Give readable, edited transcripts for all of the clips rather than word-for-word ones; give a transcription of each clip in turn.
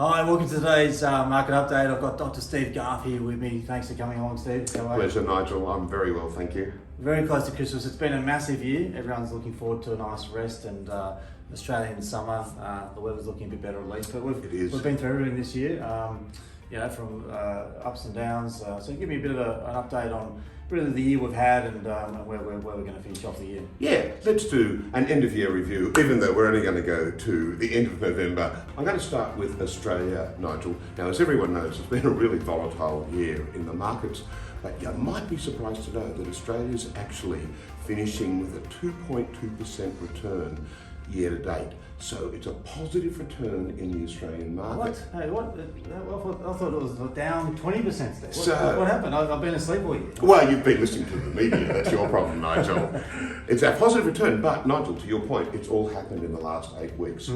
Hi, welcome to today's market update. I've got Dr. Steve Garth here with me. Thanks for coming along, Steve. How are you? Pleasure, Nigel. I'm very well, thank you. Very close to Christmas. It's been a massive year. Everyone's looking forward to a nice rest and Australian summer. The weather's looking a bit better at least, but we've been through everything this year. From ups and downs. So give me a bit of an update on really the year we've had and where we're going to finish off the year. Yeah, let's do an end of year review, even though we're only going to go to the end of November. I'm going to start with Australia, Nigel. Now, as everyone knows, it's been a really volatile year in the markets, but you might be surprised to know that Australia's actually finishing with a 2.2% return year to date. So it's a positive return in the Australian market. What? Hey, what? I thought it was down 20% there. What happened? I've been asleep all year. Well, you've been listening to the media. That's your problem, Nigel. It's a positive return, but Nigel, to your point, it's all happened in the last 8 weeks.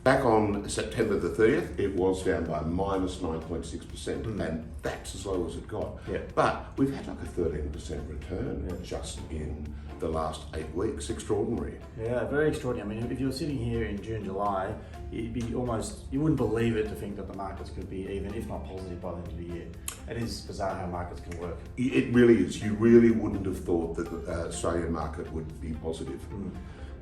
Back on September the 30th, it was down by minus 9.6%, and that's as low as it got. Yeah. But we've had like a 13% return just in the last 8 weeks. Extraordinary. Yeah, very extraordinary. I mean, if you were sitting here in June, July, you wouldn't believe it to think that the markets could be even, if not positive, by the end of the year. It is bizarre how markets can work. It really is. You really wouldn't have thought that the Australian market would be positive.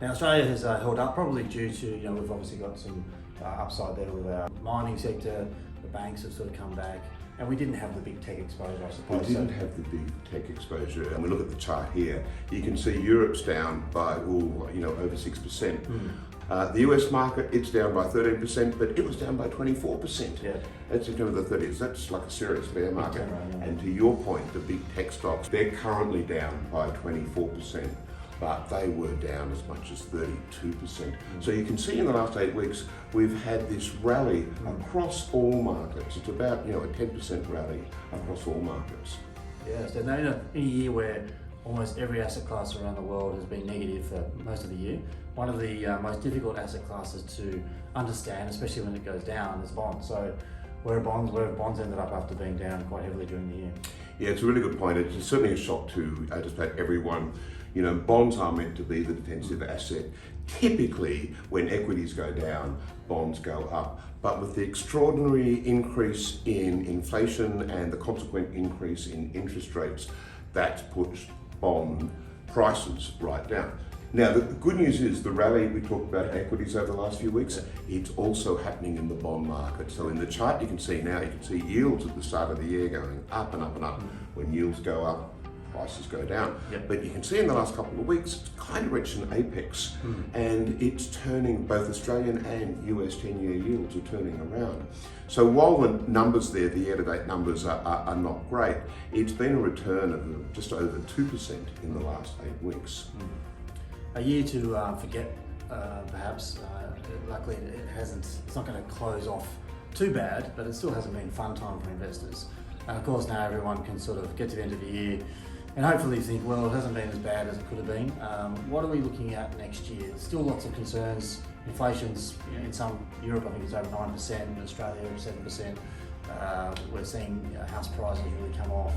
Now, Australia has held up probably due to, we've obviously got some upside there with our mining sector. The banks have sort of come back. And we didn't have the big tech exposure, I suppose. We didn't have the big tech exposure. And we look at the chart here, you can see Europe's down by, over 6%. The US market, it's down by 13%, but it was down by 24%. Yeah. At September the 30th. That's like a serious bear market. Yeah. And to your point, the big tech stocks, they're currently down by 24%. But they were down as much as 32%. So you can see in the last 8 weeks, we've had this rally across all markets. It's about, a 10% rally across all markets. Yeah, so now in a year where almost every asset class around the world has been negative for most of the year, one of the most difficult asset classes to understand, especially when it goes down, is bonds. So where have bonds ended up after being down quite heavily during the year? Yeah, it's a really good point. It's certainly a shock to just about everyone. Bonds are meant to be the defensive asset. Typically, when equities go down, bonds go up. But with the extraordinary increase in inflation and the consequent increase in interest rates, that's pushed bond prices right down. Now, the good news is the rally we talked about equities over the last few weeks, it's also happening in the bond market. So in the chart you can see now, you can see yields at the start of the year going up and up and up. When yields go up, prices go down. But you can see in the last couple of weeks, it's kind of reached an apex and it's turning, both Australian and US 10-year yields are turning around. So while the numbers there, the year-to-date numbers are not great, it's been a return of just over 2% in the last 8 weeks. A year to forget, perhaps. Luckily, it's not going to close off too bad, but it still hasn't been a fun time for investors. And of course, now everyone can sort of get to the end of the year and hopefully think, well, it hasn't been as bad as it could have been. What are we looking at next year? There's still lots of concerns. Inflation's, in Europe, I think it's over 9%, in Australia, 7%. We're seeing house prices really come off.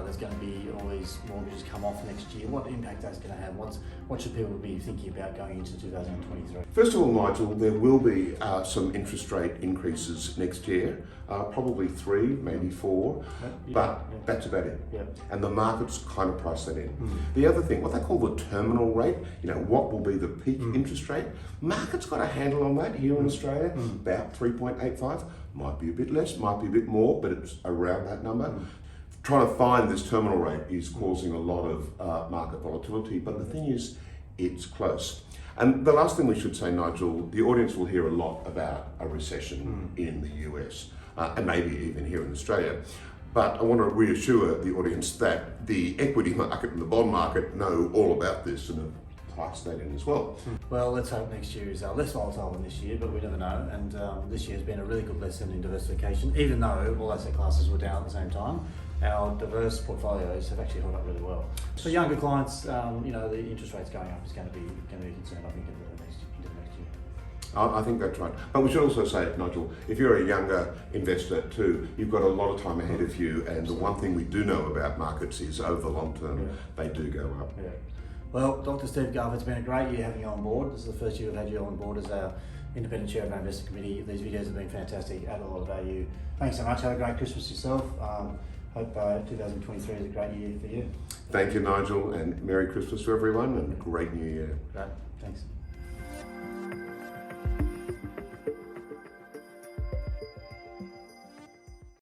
There's going to be all these mortgages come off next year. What impact that's going to have? What should people be thinking about going into 2023? First of all, Nigel, there will be some interest rate increases next year, probably 3, maybe 4, but that's about it. And the markets kind of price that in. The other thing, what they call the terminal rate, what will be the peak interest rate? Markets got a handle on that here in Australia, about 3.85. Might be a bit less, might be a bit more, but it's around that number. Trying to find this terminal rate is causing a lot of market volatility, but the thing is, it's close. And the last thing we should say, Nigel, the audience will hear a lot about a recession in the US, and maybe even here in Australia. But I want to reassure the audience that the equity market and the bond market know all about this and have priced that in as well. Well, let's hope next year is less volatile than this year, but we never know. And this year has been a really good lesson in diversification, even though all asset classes were down at the same time. Our diverse portfolios have actually held up really well. For younger clients, the interest rates going up is going to be a concern, I think, into the next year. I think that's right. But we should also say, Nigel, if you're a younger investor too, you've got a lot of time ahead of you, and the one thing we do know about markets is over the long term, they do go up. Well, Dr. Steve Garth, it's been a great year having you on board. This is the first year we've had you on board as our independent chair of our investment committee. These videos have been fantastic, add a lot of value. Thanks so much. Have a great Christmas yourself. Hope 2023 is a great year for you. Thank you, Nigel, and Merry Christmas to everyone and a great New Year. Great. Thanks.